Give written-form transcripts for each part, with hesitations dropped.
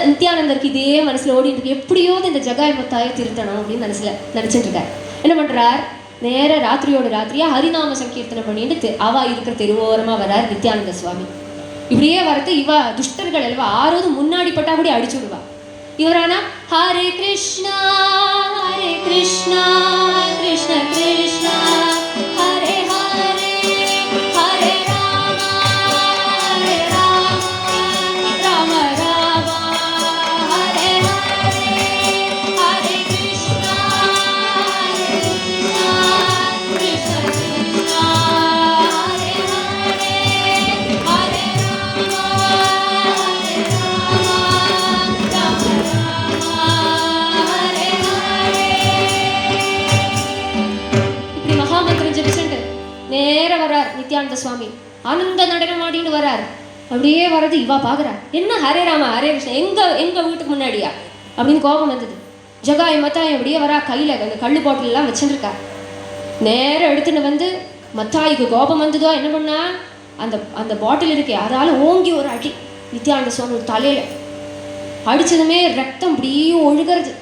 நித்யானந்தருக்கு இதே மனசுல ஓடிட்டு இருக்கு, எப்படியோது இந்த ஜகாய் மத்தாயை திருத்தணும் அப்படின்னு மனசுல நினைச்சிட்டு இருக்காரு. என்ன பண்றார், நேர ராத்திரியோட ராத்திரியா ஹரிநாம சங்கீர்த்தனை பண்ணிட்டு அவ இருக்கிற தெருவோரமா வரார் நித்யானந்த சுவாமி. இப்படியே வரது இவ துஷ்டர்கள் எல்வா ஆரோது முன்னாடி பட்டா கூட அடிச்சு விடுவா. இவரானா ஹரே கிருஷ்ணா கிருஷ்ண கிருஷ்ணா ஹரே ஹரே ஹரே ராம ராம ராம ஹரே ஹரே ஹரே கிருஷ்ணா கிருஷ்ண கிருஷ்ணா ஹரே ஹரே ஹரே நேர வரார் நித்யானந்த சுவாமி. ஆனந்த நடனம் ஆடின்னு வரார். அப்படியே வர்றது இவா பாக்குறா, என்ன ஹரே ராம ஹரே கிருஷ்ணா, எங்க வீட்டுக்கு முன்னாடியா அப்படின்னு கோபம் வந்தது. ஜகாய் மத்தாய் அப்படியே வரா, கையில அந்த கள்ளு பாட்டில் எல்லாம் வச்சுருக்கா. நேரம் எடுத்துன்னு வந்து மத்தாய்க்கு கோபம் வந்ததோ என்ன பண்ணா, அந்த பாட்டில் இருக்கே அதால ஓங்கி ஒரு அடி நித்யானந்த சுவாமி ஒரு தலையில அடிச்சதுமே ரத்தம் அப்படியே ஒழுகிறது.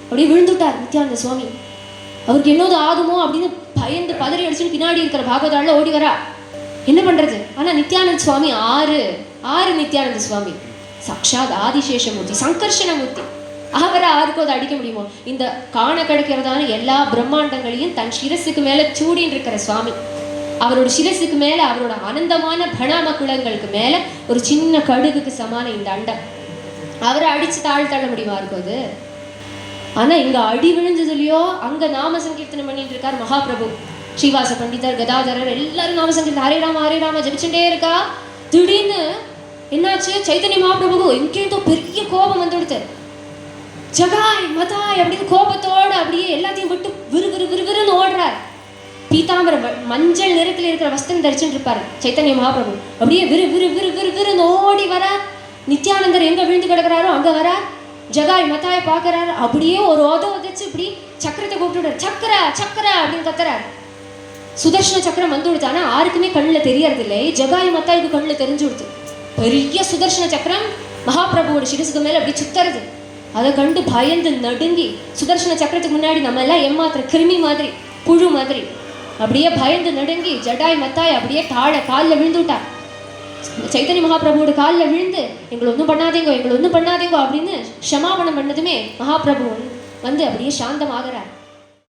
அப்படியே விழுந்துட்டார் நித்யானந்த சுவாமி. அவருக்கு என்னது ஆகுமோ அப்படின்னு பயந்து பதறி அடிச்சுன்னு பின்னாடி இருக்கிற பாகவதால ஓடி வரா. என்ன பண்றது? ஆனா நித்யானந்த சுவாமி ஆறு நித்யானந்த சுவாமி சாக்ஷாத் ஆதிசேஷமூர்த்தி சங்கர்ஷணமூர்த்தி. அவரை ஆருக்கும் அதை அடிக்க முடியுமோ? இந்த காண கிடைக்கிறதான எல்லா பிரம்மாண்டங்களையும் தன் சிரசுக்கு மேல சூடின்னு இருக்கிற சுவாமி. அவரோட சிரசுக்கு மேல அவரோட அனந்தமான பணாம குளங்களுக்கு மேல ஒரு சின்ன கடுகுக்கு சமான இந்த அண்டம். அவரை அடிச்சு தள்ள முடியுமா இருக்கும் அது? ஆனா இங்க அடி விழுந்ததுலையோ அங்க நாம சங்கீர்த்தனம் பண்ணிட்டு இருக்கார் மகாபிரபு. ஸ்ரீவாச பண்டிதர், கதாதரர் எல்லாரும் நாம சங்கீர்த்தனம் ஹரே ராம ஜபிச்சுட்டே இருக்கா. திடீர்னு என்னாச்சு, சைத்தன்ய மகாபிரபு எங்கேதோ பெரிய கோபம் வந்து கொடுத்து ஜகாய் மதாய் அப்படின்னு கோபத்தோட அப்படியே எல்லாத்தையும் விட்டு விறுவிறுன்னு ஓடுறார். பீதாம்பர மஞ்சள் நிறத்துல இருக்கிற வஸ்திரம் தரிச்சுட்டு இருப்பாரு சைத்தன்ய மகாபிரபு. அப்படியே விறுவிறுன்னு ஓடி வர. நித்யானந்தர் எங்க விழுந்து கிடக்குறாரோ அங்க வர. ஜகாய் மத்தாயை பார்க்கறாரு. அப்படியே ஒரு உதச்சு இப்படி சக்கரத்தை கூப்பிட்டு சக்கரா அப்படின்னு கத்துறாரு. சுதர்ஷன சக்கரம் வந்து கொடுத்து. ஆனா யாருக்குமே கண்ணுல தெரியறது இல்லை. ஜகாய் மத்தாய்க்கு கண்ணுல தெரிஞ்சு கொடுத்து பெரிய சுதர்ஷன சக்கரம் மகாபிரபுவோட சிரசுக்கு மேல அப்படி சுத்துறது. அதை கண்டு பயந்து நடுங்கி, சுதர்ஷன சக்கரத்துக்கு முன்னாடி நம்ம எல்லாம் ஏமாத்துற கிருமி மாதிரி புழு மாதிரி அப்படியே பயந்து நடுங்கி ஜடாய் மத்தாய் அப்படியே காலில் விழுந்துட்டா. சைத்தன்ய மகாபிரபுவோட காலில் விழுந்து எங்களை ஒன்றும் பண்ணாதீங்கோ அப்படின்னு க்ஷமாபணம் பண்ணதுமே மகாபிரபு வந்து அப்படியே சாந்தமாகறார்.